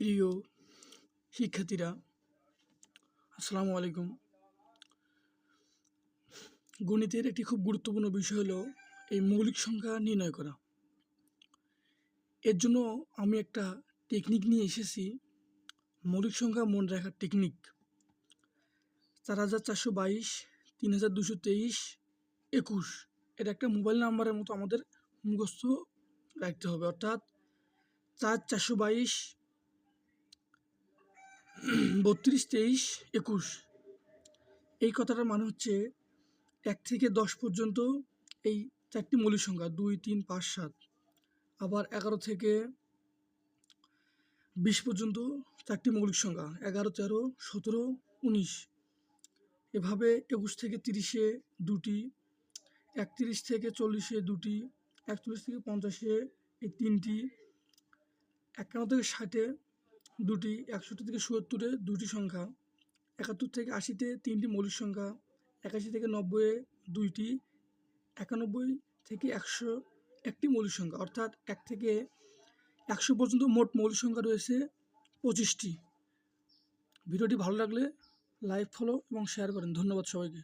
প্রিয় শিক্ষার্থীরা, আসসালামু আলাইকুম। গণিতের একটি খুব গুরুত্বপূর্ণ বিষয় হলো এই মৌলিক সংখ্যা নির্ণয় করা। এর জন্য আমি একটা টেকনিক নিয়ে এসেছি, মৌলিক সংখ্যা মনে রাখার টেকনিক। 4422, 3223, 21 এটা একটা মোবাইল নাম্বারের মতো আমাদের মুখস্থ রাখতে হবে। অর্থাৎ 4422, 32, 23, 21 এই কথাটার মানে হচ্ছে 1 থেকে 10 পর্যন্ত এই চারটি মৌলিক সংখ্যা 2, 3, 5, 7। আবার 11 থেকে 20 পর্যন্ত চারটি মৌলিক সংখ্যা 11, 13, 17, 19। এভাবে 21 থেকে 30-এ দুটি, 31 থেকে 40-এ দুটি, 41 থেকে 50-এ এই তিনটি, 51 থেকে 60-এ দুটি, 61 থেকে 77-এ দুটি সংখ্যা, 71 থেকে 80-তে তিনটি মৌলিক সংখ্যা, 81 থেকে 90-এ দুইটি, 91 থেকে 100 একটি মৌলিক সংখ্যা। অর্থাৎ 1 থেকে 100 পর্যন্ত মোট মৌলিক সংখ্যা রয়েছে 25টি। ভিডিওটি ভালো লাগলে লাইক, ফলো এবং শেয়ার করেন। ধন্যবাদ সবাইকে।